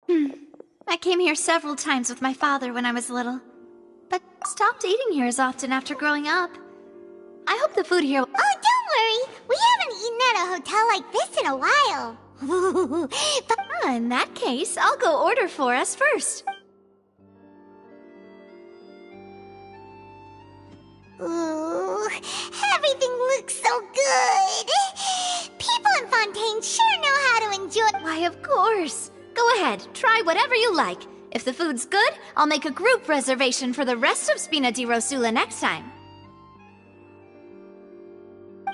I came here several times with my father when I was little, but stopped eating here as often after growing up. I hope the food here... Oh, don't worry! We haven't eaten at a hotel like this in a while. But in that case, I'll go order for us first. Ooh, everything looks so good! People in Fontaine sure know how to enjoy... Why, of course! Go ahead, try whatever you like. If the food's good, I'll make a group reservation for the rest of Spina di Rosula next time.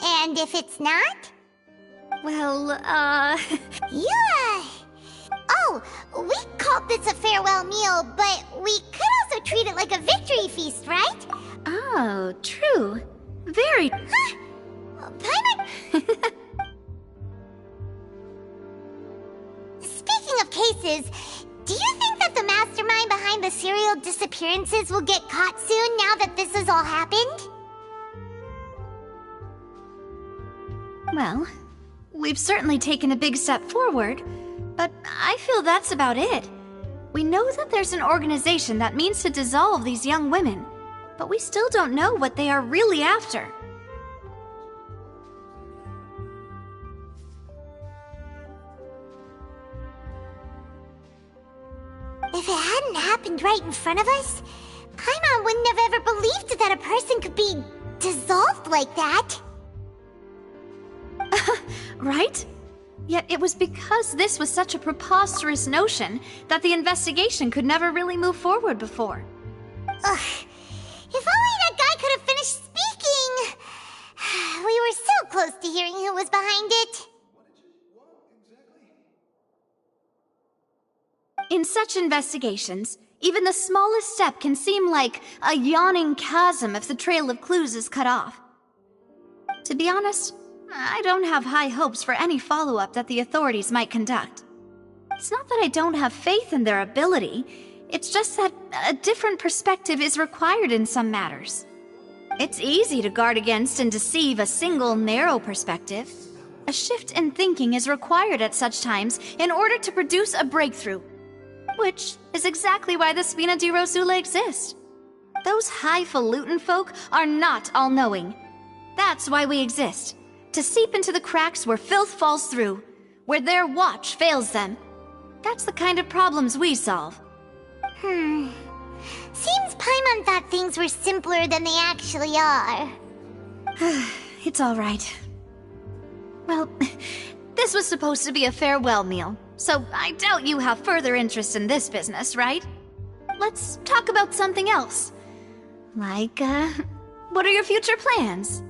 And if it's not? Well, Yeah! Oh, we called this a farewell meal, but we could also treat it like a victory feast, right? Oh, true. Very... Huh? Paimon... Speaking of cases, do you think that the mastermind behind the serial disappearances will get caught soon now that this has all happened? Well, we've certainly taken a big step forward, but I feel that's about it. We know that there's an organization that means to dissolve these young women, but we still don't know what they are really after. If it hadn't happened right in front of us, Paimon wouldn't have ever believed that a person could be dissolved like that. Right? Yet it was because this was such a preposterous notion that the investigation could never really move forward before. Ugh. If only that guy could have finished speaking! We were so close to hearing who was behind it. In such investigations, even the smallest step can seem like a yawning chasm if the trail of clues is cut off. To be honest, I don't have high hopes for any follow-up that the authorities might conduct. It's not that I don't have faith in their ability, it's just that a different perspective is required in some matters. It's easy to guard against and deceive a single narrow perspective. A shift in thinking is required at such times in order to produce a breakthrough. Which is exactly why the Spina di Rosula exist. Those highfalutin folk are not all-knowing. That's why we exist. To seep into the cracks where filth falls through, where their watch fails them. That's the kind of problems we solve. Seems Paimon thought things were simpler than they actually are. It's all right. Well, this was supposed to be a farewell meal, so I doubt you have further interest in this business, right? Let's talk about something else. Like, what are your future plans?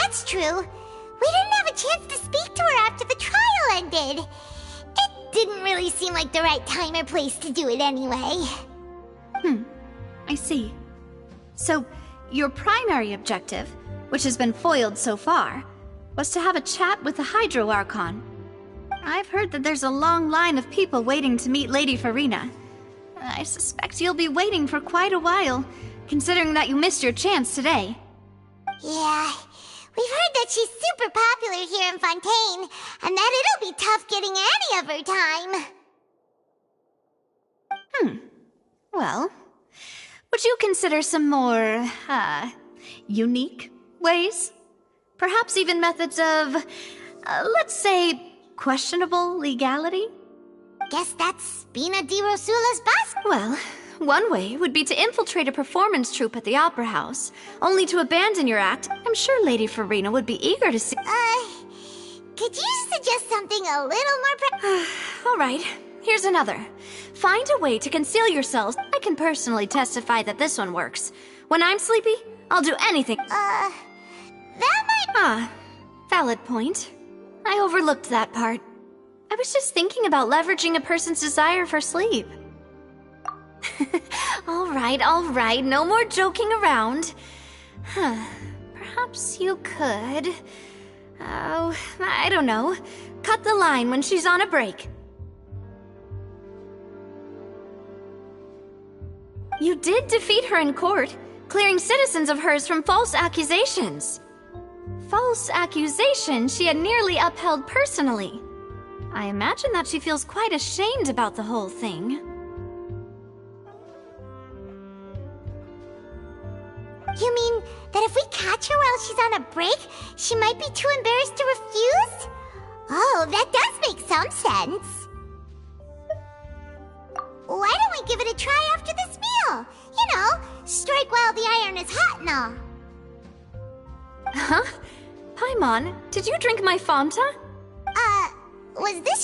That's true. We didn't have a chance to speak to her after the trial ended. It didn't really seem like the right time or place to do it anyway. I see. So, your primary objective, which has been foiled so far, was to have a chat with the Hydro Archon. I've heard that there's a long line of people waiting to meet Lady Farina. I suspect you'll be waiting for quite a while, considering that you missed your chance today. Yeah, we've heard that she's super popular here in Fontaine, and that it'll be tough getting any of her time. Well, would you consider some more, unique ways? Perhaps even methods of, let's say, questionable legality? Guess that's Spina di Rosula's boss. Well, one way would be to infiltrate a performance troupe at the Opera House, only to abandon your act. I'm sure Lady Farina would be eager to see— could you suggest something a little more All right, here's another. Find a way to conceal yourselves. I can personally testify that this one works. When I'm sleepy, I'll do anything. that might— Valid point. I overlooked that part. I was just thinking about leveraging a person's desire for sleep. All right, no more joking around. Perhaps you could... Oh, I don't know. Cut the line when she's on a break. You did defeat her in court, clearing citizens of hers from false accusations. False accusations she had nearly upheld personally. I imagine that she feels quite ashamed about the whole thing. You mean that if we catch her while she's on a break, she might be too embarrassed to refuse? Oh, that does make some sense. Why don't we give it a try after this meal? You know, strike while the iron is hot and all. Huh? Paimon, did you drink my Fanta? Was this...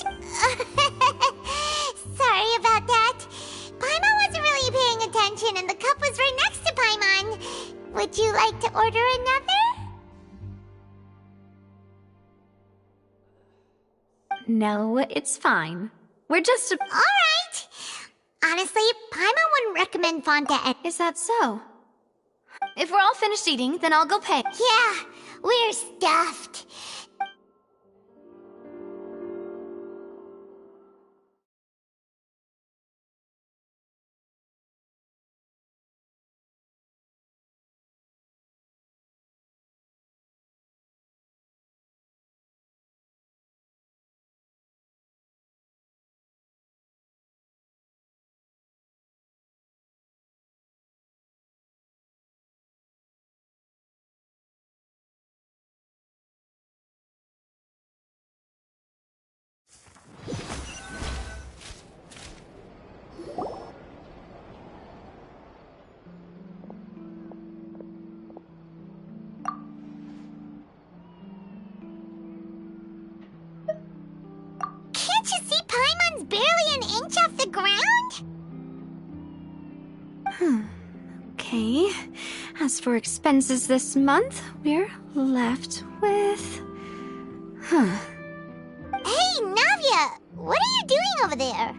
Sorry about that. Paimon wasn't really paying attention and the cup was right next to Paimon. Would you like to order another? No, it's fine. We're just a... Alright. Honestly, Paimon wouldn't recommend Fanta and... Is that so? If we're all finished eating, then I'll go pay. Yeah, we're stuffed. Can't you see Paimon's barely an inch off the ground? Okay. As for expenses this month, we're left with... Hey, Navia! What are you doing over there?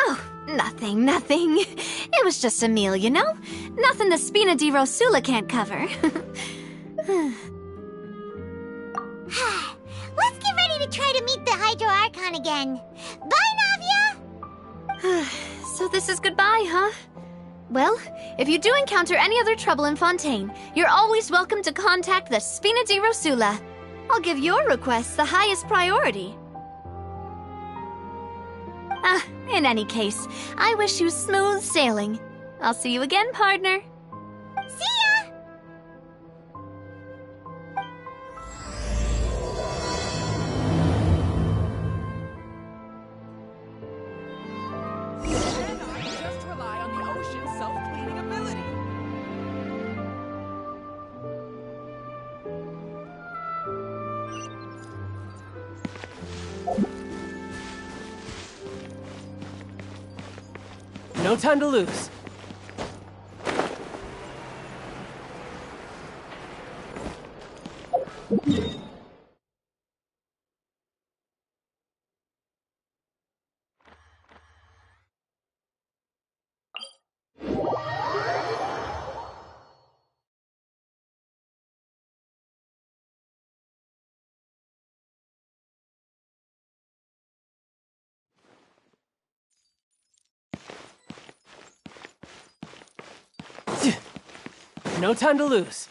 Oh, nothing. It was just a meal, you know? Nothing the Spina di Rosula can't cover. Let's get ready to try to meet the Hydro Archon again. Bye, Navia! So this is goodbye, huh? Well, if you do encounter any other trouble in Fontaine, you're always welcome to contact the Spina di Rosula. I'll give your request the highest priority. In any case, I wish you smooth sailing. I'll see you again, partner. See ya! Cannot just rely on the ocean's self-cleaning ability. No time to lose. No time to lose.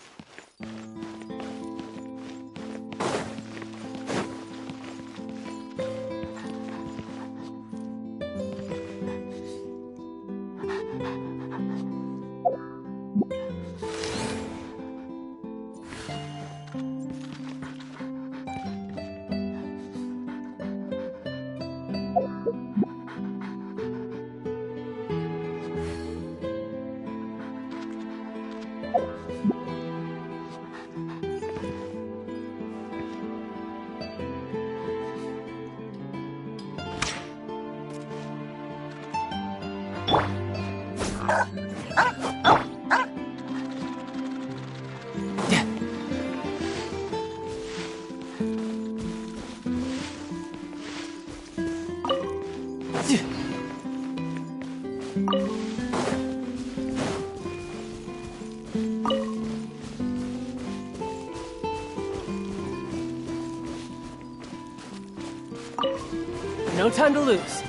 No time to lose.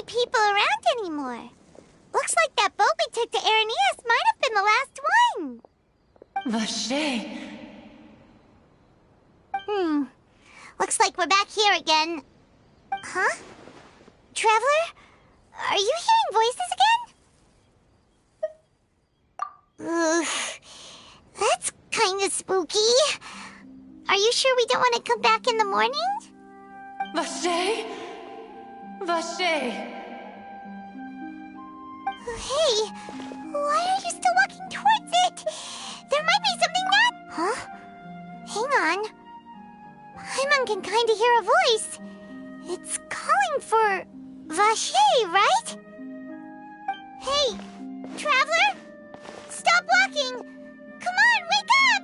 People around anymore. Looks like that boat we took to Araneas might have been the last one. Vache. Looks like we're back here again. Huh? Traveler? Are you hearing voices again? Ugh. That's kinda spooky. Are you sure we don't want to come back in the morning? Vache? Vache. Hey, why are you still walking towards it? There might be something that... Huh? Hang on. Paimon can kinda hear a voice. It's calling for... Vache, right? Hey, Traveler? Stop walking! Come on, wake up!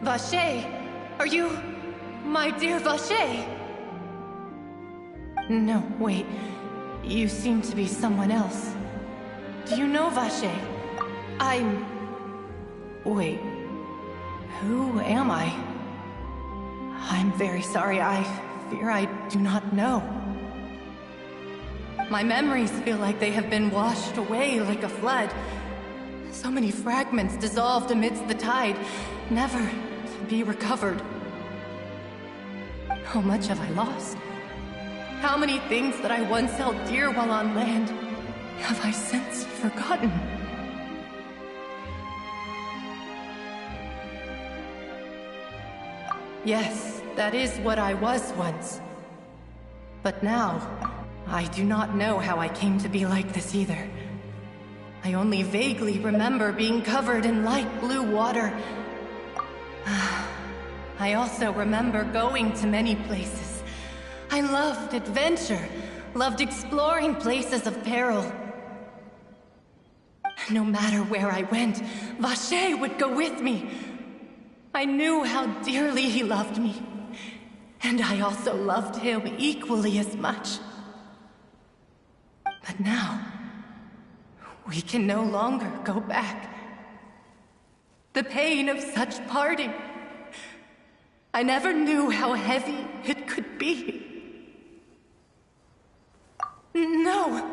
Vache, are you... my dear Vache? No, wait. You seem to be someone else. Do you know Vache? I'm... Wait. Who am I? I'm very sorry. I fear I do not know. My memories feel like they have been washed away like a flood. So many fragments dissolved amidst the tide, never to be recovered. How much have I lost? How many things that I once held dear while on land have I since forgotten? Yes, that is what I was once. But now, I do not know how I came to be like this either. I only vaguely remember being covered in light blue water. I also remember going to many places. I loved adventure, loved exploring places of peril. No matter where I went, Vache would go with me. I knew how dearly he loved me, and I also loved him equally as much. But now, we can no longer go back. The pain of such parting. I never knew how heavy it could be. No,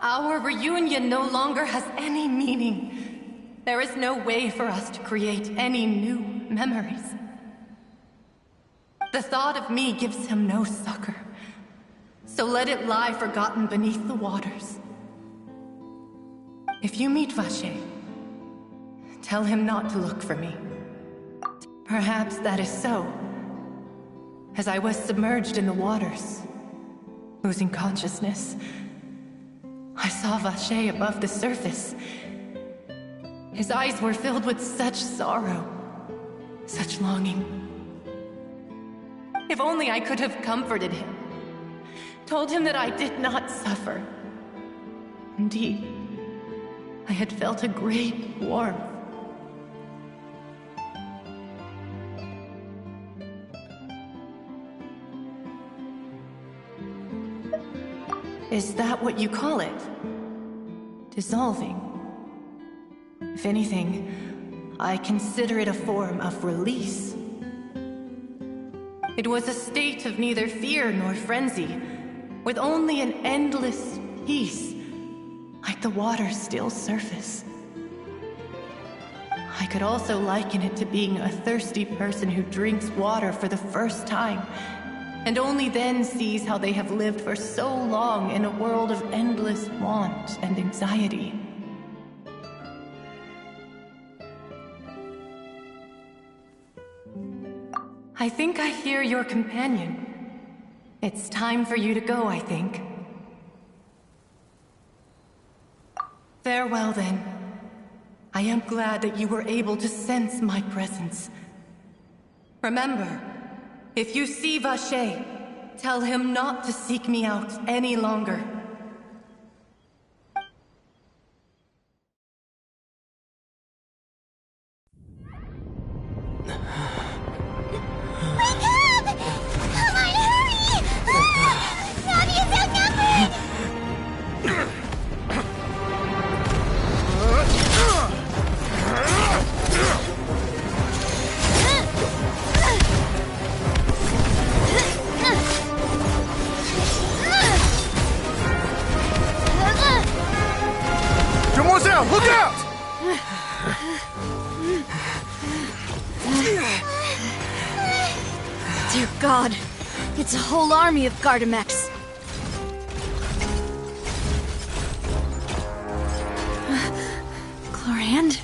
our reunion no longer has any meaning. There is no way for us to create any new memories. The thought of me gives him no succor, so let it lie forgotten beneath the waters. If you meet Vache, tell him not to look for me. Perhaps that is so, as I was submerged in the waters, losing consciousness. I saw Vache above the surface. His eyes were filled with such sorrow, such longing. If only I could have comforted him, told him that I did not suffer. Indeed, I had felt a great warmth. Is that what you call it? Dissolving? If anything, I consider it a form of release. It was a state of neither fear nor frenzy, with only an endless peace, like the water's still surface. I could also liken it to being a thirsty person who drinks water for the first time, and only then sees how they have lived for so long in a world of endless want and anxiety. I think I hear your companion. It's time for you to go, I think. Farewell, then. I am glad that you were able to sense my presence. Remember, if you see Vacher, tell him not to seek me out any longer. Look out! Dear God, it's a whole army of Gardamex. Clorand?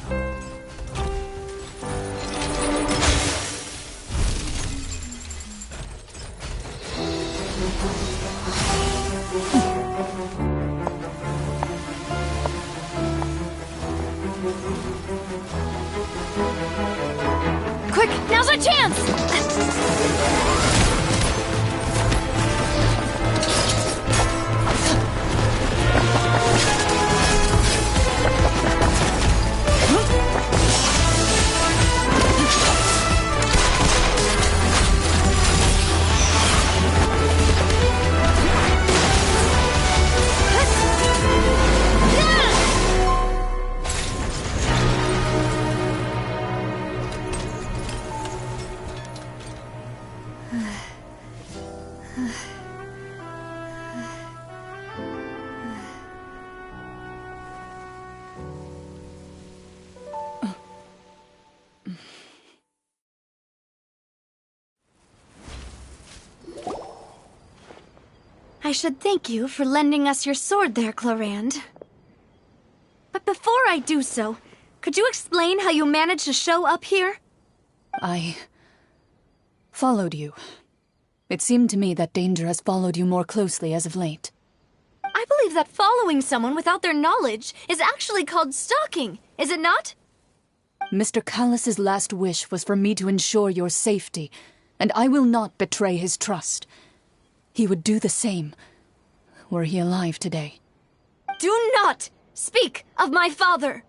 Quick, now's our chance! I should thank you for lending us your sword there, Clorand. But before I do so, could you explain how you managed to show up here? I followed you. It seemed to me that danger has followed you more closely as of late. I believe that following someone without their knowledge is actually called stalking, is it not? Mr. Callus's last wish was for me to ensure your safety, and I will not betray his trust. He would do the same, were he alive today. Do not speak of my father!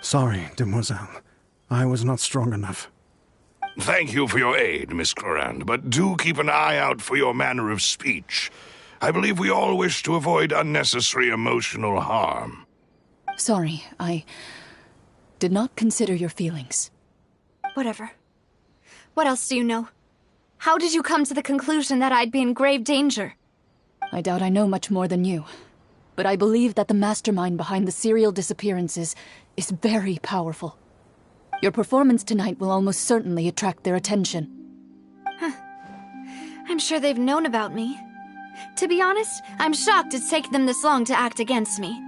Sorry, demoiselle. I was not strong enough. Thank you for your aid, Miss Clorand, but do keep an eye out for your manner of speech. I believe we all wish to avoid unnecessary emotional harm. Sorry, I did not consider your feelings. Whatever. What else do you know? How did you come to the conclusion that I'd be in grave danger? I doubt I know much more than you, but I believe that the mastermind behind the serial disappearances is very powerful. Your performance tonight will almost certainly attract their attention. I'm sure they've known about me. To be honest, I'm shocked it's taken them this long to act against me.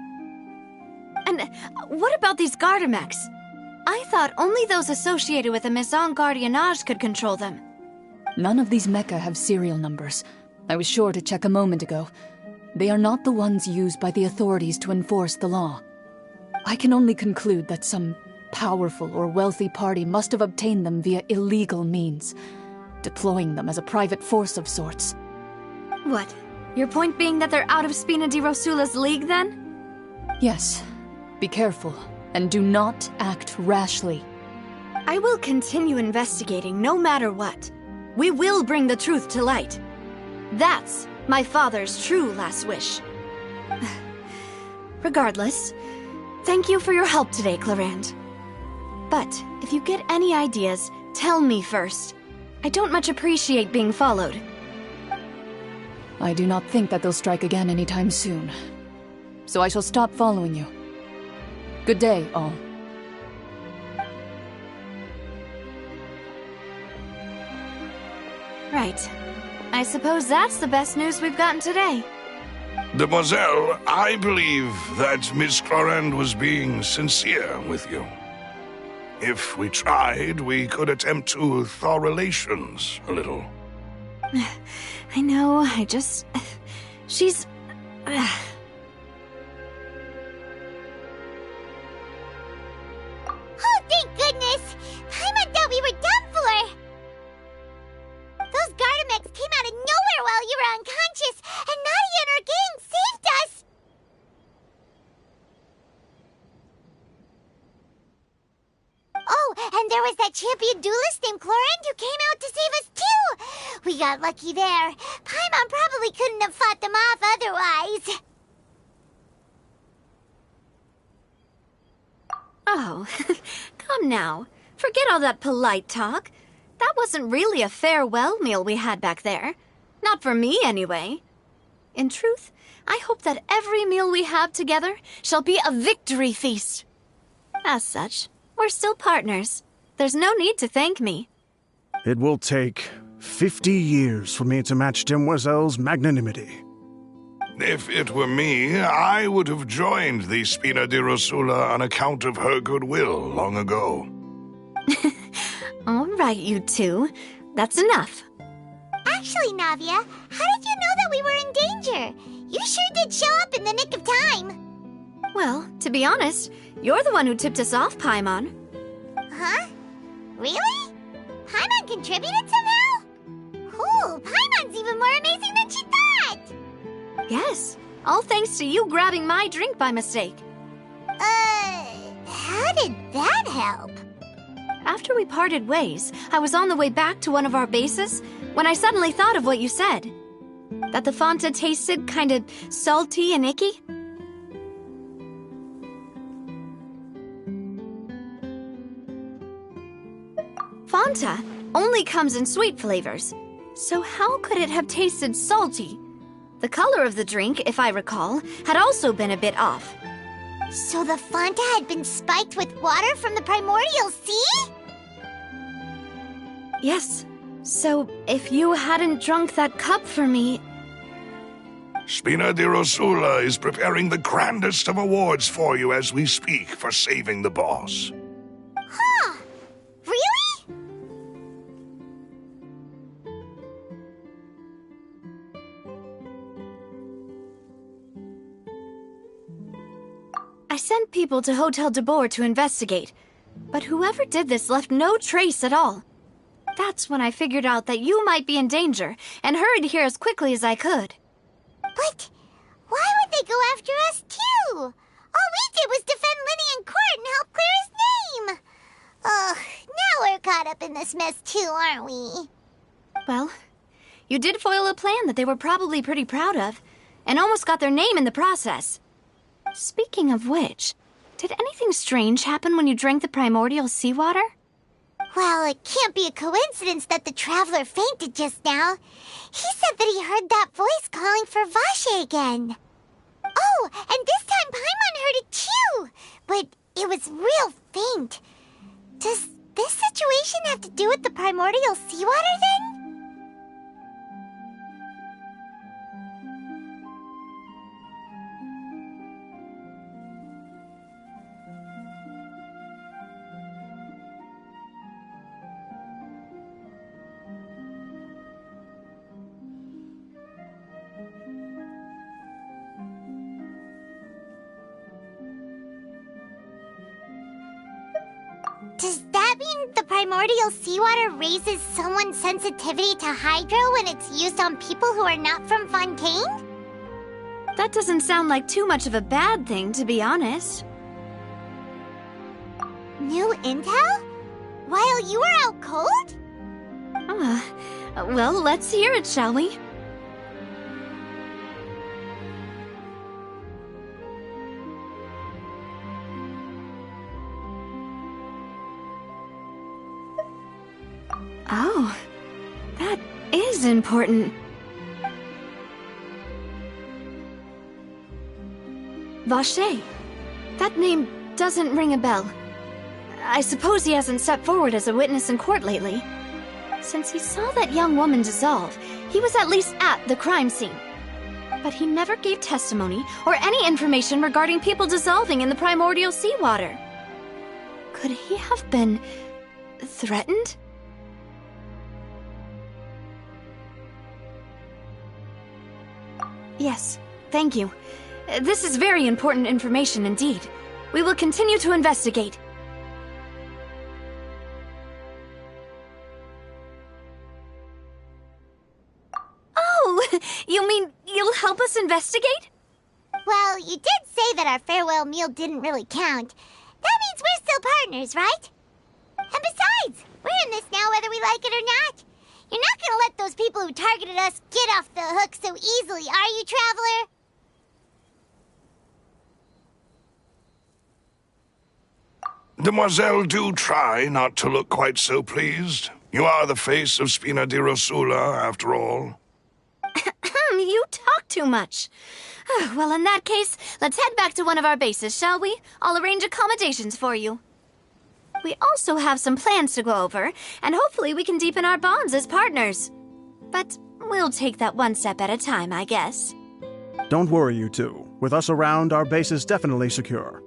And what about these Gardamex? I thought only those associated with the Maison Gardiennage could control them. None of these mecha have serial numbers. I was sure to check a moment ago. They are not the ones used by the authorities to enforce the law. I can only conclude that some powerful or wealthy party must have obtained them via illegal means, deploying them as a private force of sorts. What? Your point being that they're out of Spina di Rosula's league, then? Yes. Be careful, and do not act rashly. I will continue investigating no matter what. We will bring the truth to light. That's my father's true last wish. Regardless, thank you for your help today, Clorand. But if you get any ideas, tell me first. I don't much appreciate being followed. I do not think that they'll strike again anytime soon. So I shall stop following you. Good day, all. Right. I suppose that's the best news we've gotten today. Demoiselle, I believe that Miss Clorand was being sincere with you. If we tried, we could attempt to thaw relations a little. I know, I just... She's... Oh, thank goodness! Paimon thought we were done for! Those Gardamex came out of nowhere while you were unconscious, and Nadia and her gang saved us! Oh, and there was that champion duelist named Chlorinde who came out to save us too! We got lucky there. Paimon probably couldn't have fought them off otherwise. Oh, come now. Forget all that polite talk. That wasn't really a farewell meal we had back there. Not for me, anyway. In truth, I hope that every meal we have together shall be a victory feast. As such, we're still partners. There's no need to thank me. It will take 50 years for me to match Demoiselle's magnanimity. If it were me, I would have joined the Spina di Rosula on account of her goodwill long ago. All right, you two. That's enough. Actually, Navia, how did you know that we were in danger? You sure did show up in the nick of time. Well, to be honest, you're the one who tipped us off, Paimon. Huh? Really? Paimon contributed somehow? Ooh, Paimon's even more amazing than she thought! Yes, all thanks to you grabbing my drink by mistake. How did that help? After we parted ways, I was on the way back to one of our bases when I suddenly thought of what you said. That the Fanta tasted kind of salty and icky. Fanta only comes in sweet flavors, so how could it have tasted salty? The color of the drink, if I recall, had also been a bit off. So the Fanta had been spiked with water from the primordial sea? Yes. So, if you hadn't drunk that cup for me... Spina di Rosula is preparing the grandest of awards for you as we speak for saving the boss. Huh. Really? I sent people to Hotel de Boer to investigate, but whoever did this left no trace at all. That's when I figured out that you might be in danger and hurried here as quickly as I could. But why would they go after us, too? All we did was defend Linny in court and help clear his name. Ugh, now we're caught up in this mess, too, aren't we? Well, you did foil a plan that they were probably pretty proud of, and almost got their name in the process. Speaking of which, did anything strange happen when you drank the primordial seawater? Well, it can't be a coincidence that the traveler fainted just now. He said that he heard that voice calling for Vache again. Oh, and this time Paimon heard it too, but it was real faint. Does this situation have to do with the primordial seawater then? Does that mean the primordial seawater raises someone's sensitivity to hydro when it's used on people who are not from Fontaine? That doesn't sound like too much of a bad thing, to be honest. New intel? While you were out cold? Well, let's hear it, shall we? Oh, that is important. Vache. That name doesn't ring a bell. I suppose he hasn't stepped forward as a witness in court lately. Since he saw that young woman dissolve, he was at least at the crime scene. But he never gave testimony or any information regarding people dissolving in the primordial seawater. Could he have been threatened? Yes, thank you. This is very important information indeed. We will continue to investigate. Oh, you mean you'll help us investigate? Well, you did say that our farewell meal didn't really count. That means we're still partners, right? And besides, we're in this now whether we like it or not. You're not gonna let those people who targeted us get off the hook so easily, are you, Traveler? Demoiselle, do try not to look quite so pleased. You are the face of Spina di Rosula, after all. You talk too much. Well, in that case, let's head back to one of our bases, shall we? I'll arrange accommodations for you. We also have some plans to go over, and hopefully we can deepen our bonds as partners. But we'll take that one step at a time, I guess. Don't worry, you two. With us around, our base is definitely secure.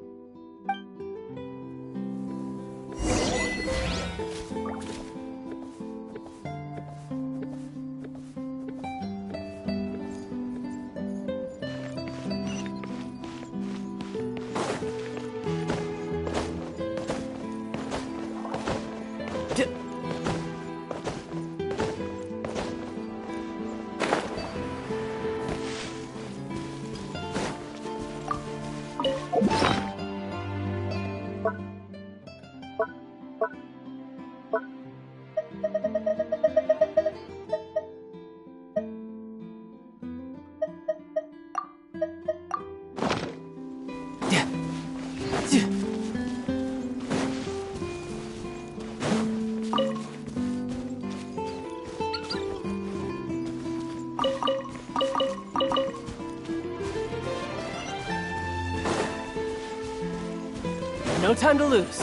No time to lose.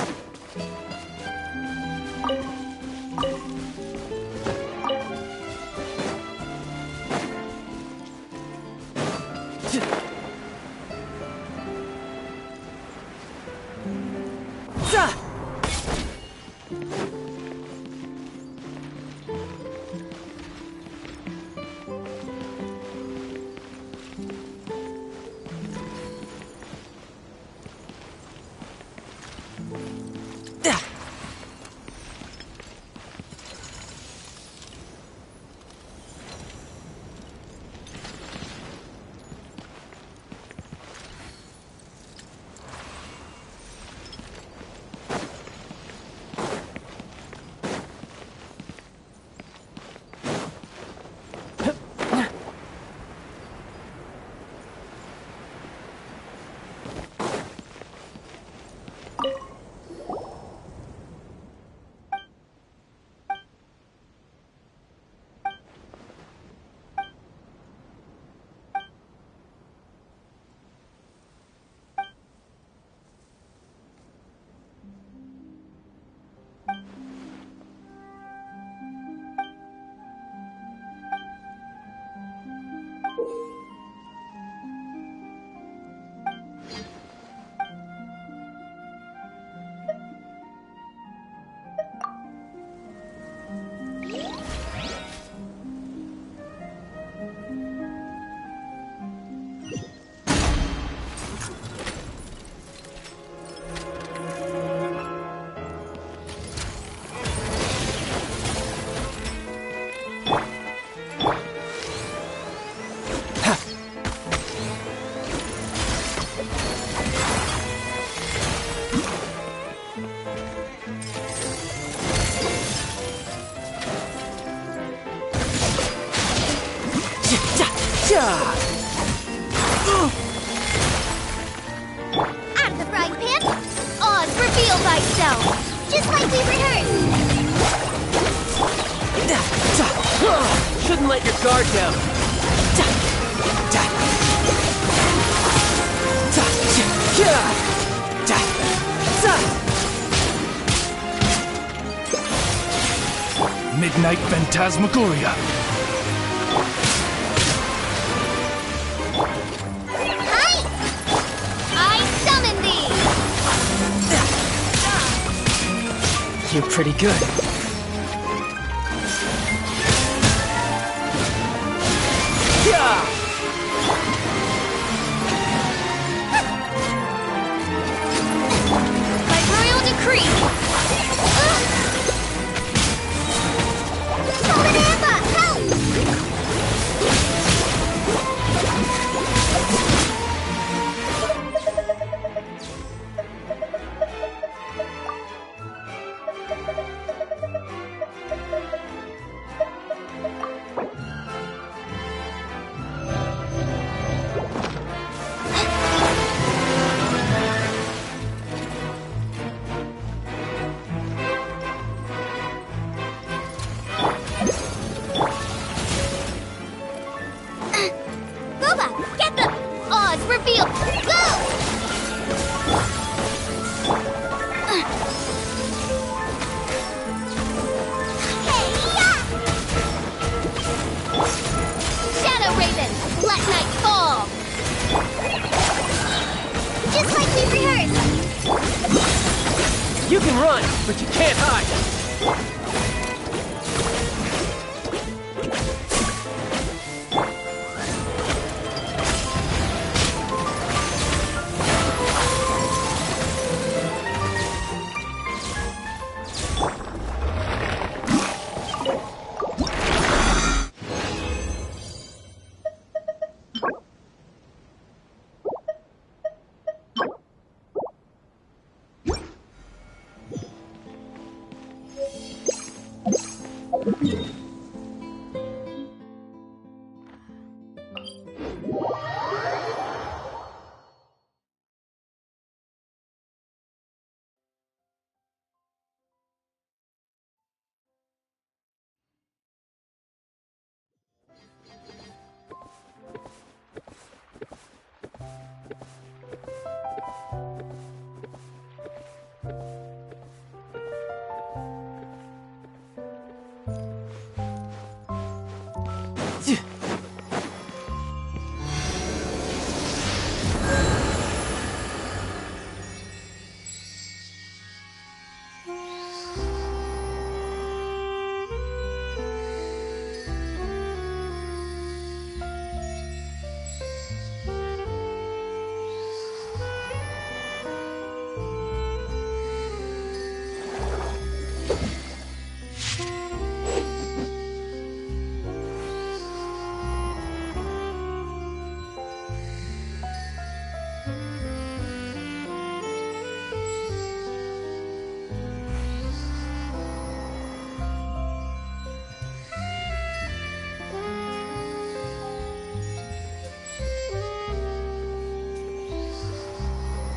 Out of the frying pan, Oz, reveal thyself! Just like we rehearsed! Shouldn't let your guard down. Midnight Phantasmagoria. I summon thee! You're pretty good. Yeah! By royal decree! Solidamba! Help! Boba, get them! Odds reveal! Go! Shadow Raven, let night fall! Just like we rehearsed! You can run, but you can't hide.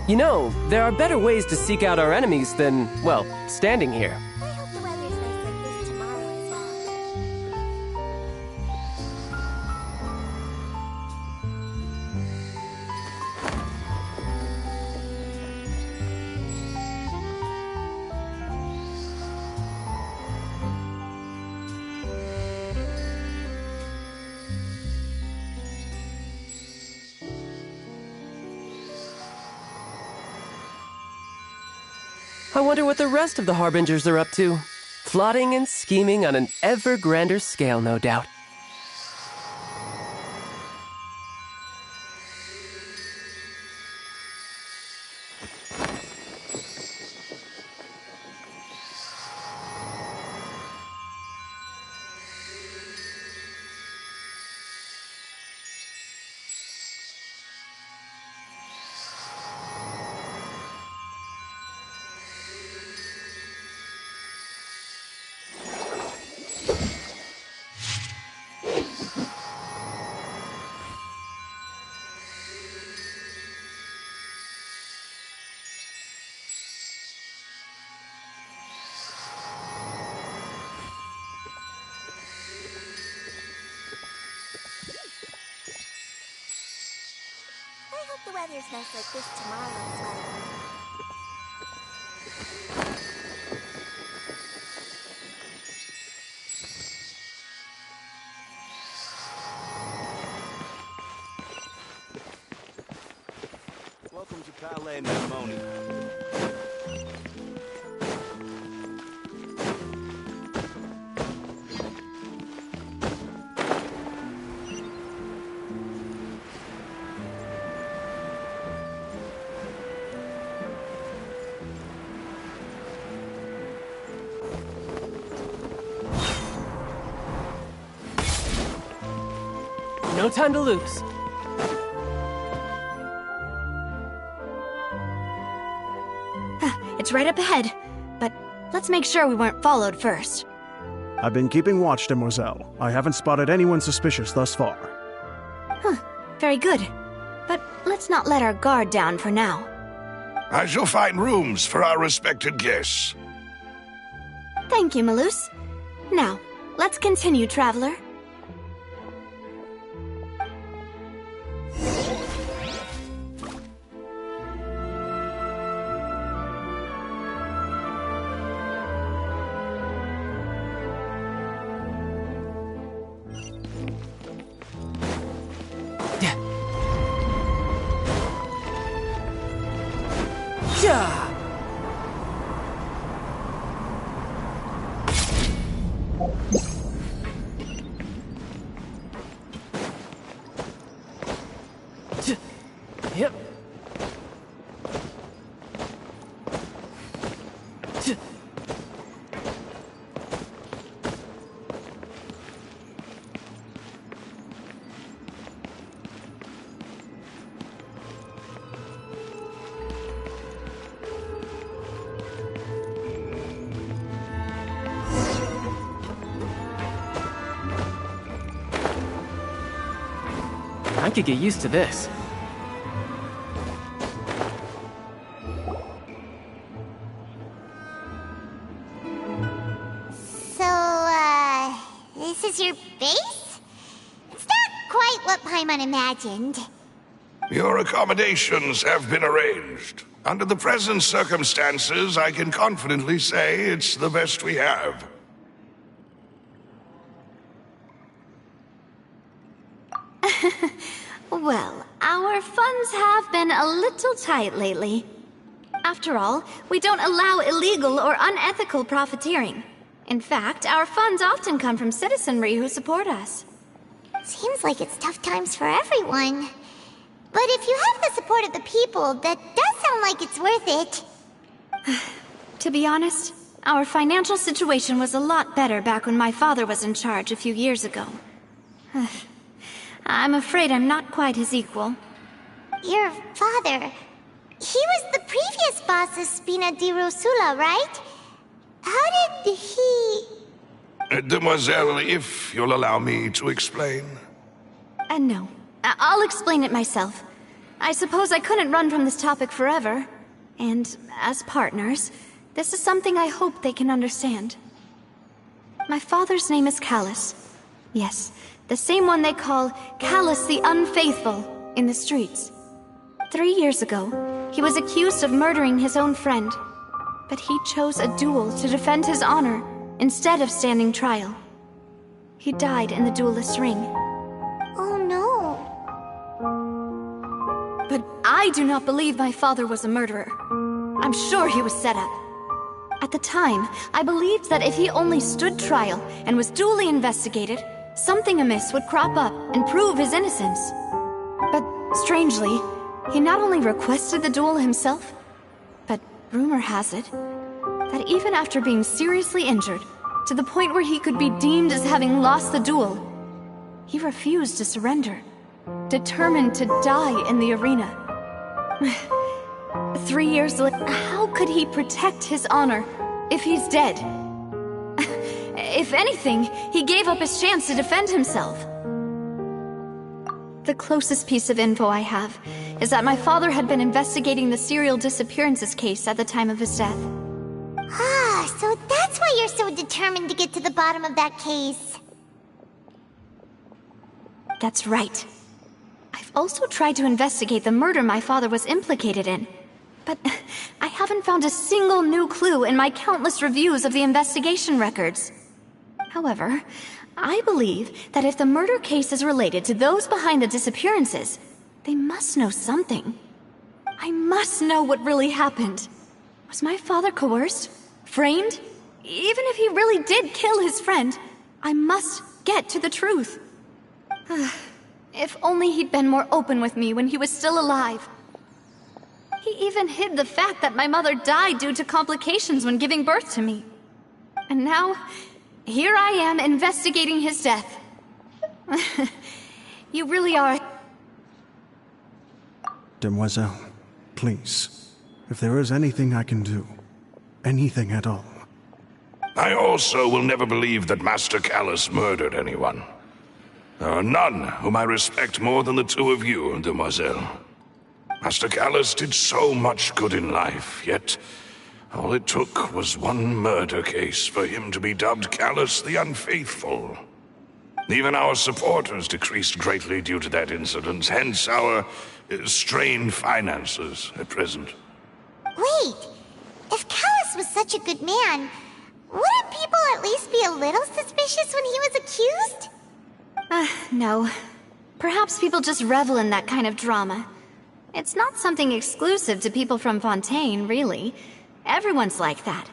You know, there are better ways to seek out our enemies than, well, standing here. I hope the weather's nice like this tomorrow as well. I wonder what the rest of the Harbingers are up to. Plotting and scheming on an ever grander scale, no doubt. I hope the weather's nice like this tomorrow as well. Welcome to Palais Mamoni. No time to lose. It's right up ahead, but let's make sure we weren't followed first. I've been keeping watch, Demoiselle. I haven't spotted anyone suspicious thus far. Very good. But let's not let our guard down for now. I shall find rooms for our respected guests. Thank you, Malus. Now, let's continue, traveler. Yep. I could get used to this. This is your base? It's not quite what Paimon imagined. Your accommodations have been arranged. Under the present circumstances, I can confidently say it's the best we have. Well, our funds have been a little tight lately. After all, we don't allow illegal or unethical profiteering. In fact, our funds often come from citizenry who support us. Seems like it's tough times for everyone. But if you have the support of the people, that does sound like it's worth it. To be honest, our financial situation was a lot better back when my father was in charge a few years ago. I'm afraid I'm not quite his equal. Your father... he was the previous boss of Spina di Rosula, right? How did he... Demoiselle, if you'll allow me to explain. No. I'll explain it myself. I suppose I couldn't run from this topic forever. And as partners, this is something I hope they can understand. My father's name is Callus. Yes, the same one they call Callus the Unfaithful in the streets. 3 years ago, he was accused of murdering his own friend. But he chose a duel to defend his honor instead of standing trial. He died in the duelist's ring. Oh no. But I do not believe my father was a murderer. I'm sure he was set up. At the time, I believed that if he only stood trial and was duly investigated, something amiss would crop up and prove his innocence. But strangely, he not only requested the duel himself, but rumor has it that even after being seriously injured, to the point where he could be deemed as having lost the duel, he refused to surrender, determined to die in the arena. 3 years later, how could he protect his honor if he's dead? If anything, he gave up his chance to defend himself. The closest piece of info I have is that my father had been investigating the serial disappearances case at the time of his death. Ah, so that's why you're so determined to get to the bottom of that case. That's right. I've also tried to investigate the murder my father was implicated in, but I haven't found a single new clue in my countless reviews of the investigation records. However, I believe that if the murder case is related to those behind the disappearances, they must know something. I must know what really happened. Was my father coerced? Framed? Even if he really did kill his friend, I must get to the truth. If only he'd been more open with me when he was still alive. He even hid the fact that my mother died due to complications when giving birth to me. And now, here I am investigating his death. You really are... Demoiselle, please, if there is anything I can do, anything at all. I also will never believe that Master Callus murdered anyone. There are none whom I respect more than the two of you, Demoiselle. Master Callus did so much good in life, yet all it took was one murder case for him to be dubbed Callus the Unfaithful. Even our supporters decreased greatly due to that incident, hence our strained finances at present. Wait, if Callus was such a good man, wouldn't people at least be a little suspicious when he was accused? No. Perhaps people just revel in that kind of drama. It's not something exclusive to people from Fontaine, really. Everyone's like that.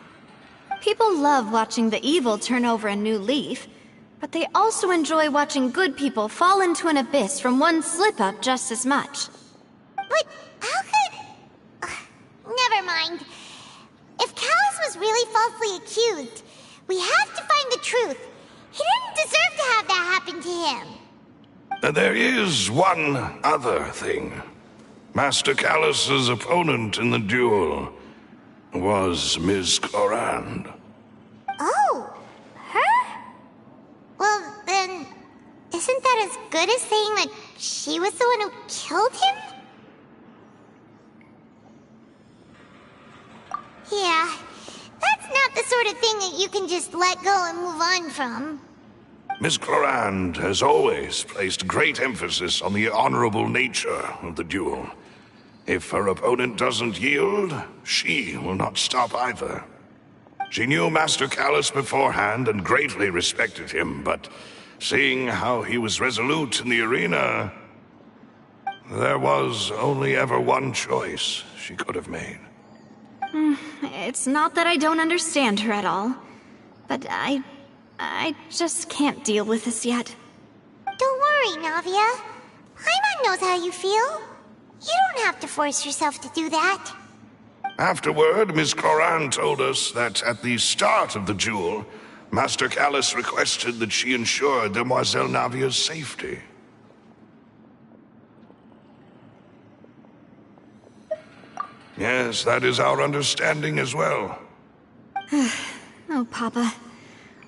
People love watching the evil turn over a new leaf, but they also enjoy watching good people fall into an abyss from one slip-up just as much. But how could... never mind. If Callus was really falsely accused, we have to find the truth. He didn't deserve to have that happen to him. There is one other thing. Master Callus's opponent in the duel was Ms. Clorand. Oh, her? Well, then, isn't that as good as saying that she was the one who killed him? Yeah, that's not the sort of thing that you can just let go and move on from. Ms. Clorand has always placed great emphasis on the honorable nature of the duel. If her opponent doesn't yield, she will not stop either. She knew Master Callus beforehand and greatly respected him, but seeing how he was resolute in the arena, there was only ever one choice she could have made. It's not that I don't understand her at all, but I just can't deal with this yet. Don't worry, Navia. Paimon knows how you feel. You don't have to force yourself to do that. Afterward, Ms. Clorand told us that at the start of the duel, Master Callus requested that she ensure Demoiselle Navia's safety. Yes, that is our understanding as well. Oh, Papa.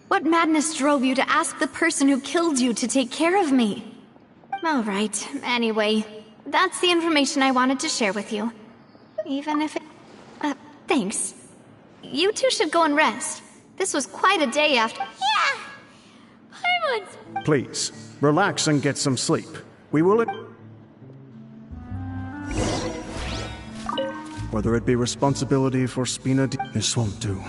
What madness drove you to ask the person who killed you to take care of me? All right, anyway, that's the information I wanted to share with you. Even if it... thanks. You two should go and rest. This was quite a day after... Yeah! Paimon's... Please, relax and get some sleep. We will... Whether it be responsibility for Spina... This won't do.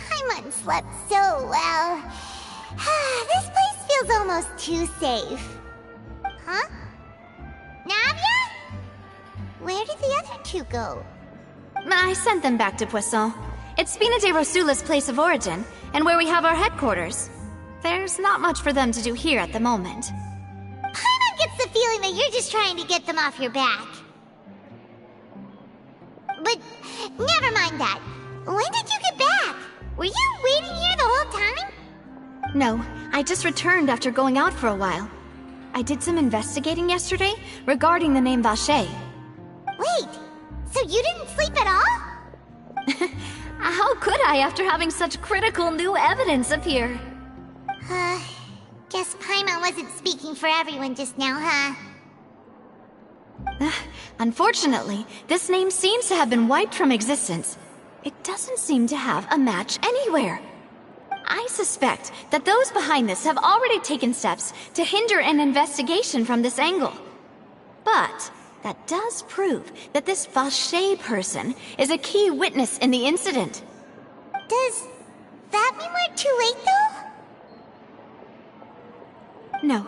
Paimon slept so well. This place feels almost too safe. Huh? Navia? Where did the other two go? I sent them back to Poisson. It's Spina de Rosula's place of origin, and where we have our headquarters. There's not much for them to do here at the moment. Paimon gets the feeling that you're just trying to get them off your back. But never mind that. When did you get back? Were you waiting here the whole time? No, I just returned after going out for a while. I did some investigating yesterday regarding the name Vacher. Wait, so you didn't sleep at all? How could I after having such critical new evidence appear? Guess Paimon wasn't speaking for everyone just now, huh? Unfortunately, this name seems to have been wiped from existence. It doesn't seem to have a match anywhere. I suspect that those behind this have already taken steps to hinder an investigation from this angle. But that does prove that this Vacher person is a key witness in the incident. Does that too late, though? No.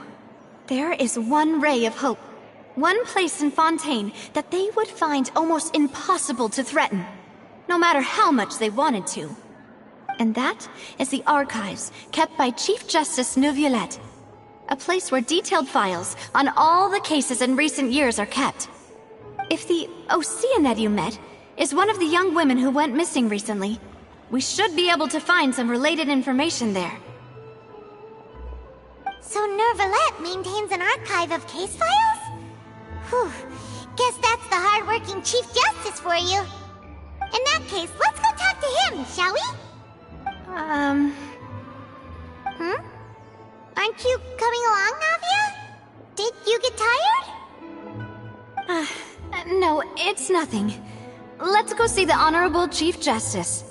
There is one ray of hope. One place in Fontaine that they would find almost impossible to threaten, no matter how much they wanted to. And that is the archives kept by Chief Justice Neuvillette. A place where detailed files on all the cases in recent years are kept. If the Oceanid you met is one of the young women who went missing recently, we should be able to find some related information there. So Neuvillette maintains an archive of case files? Whew. Guess that's the hard-working Chief Justice for you. In that case, let's go talk to him, shall we? Aren't you coming along, Navia? Did you get tired? No, it's nothing. Let's go see the Honorable Chief Justice.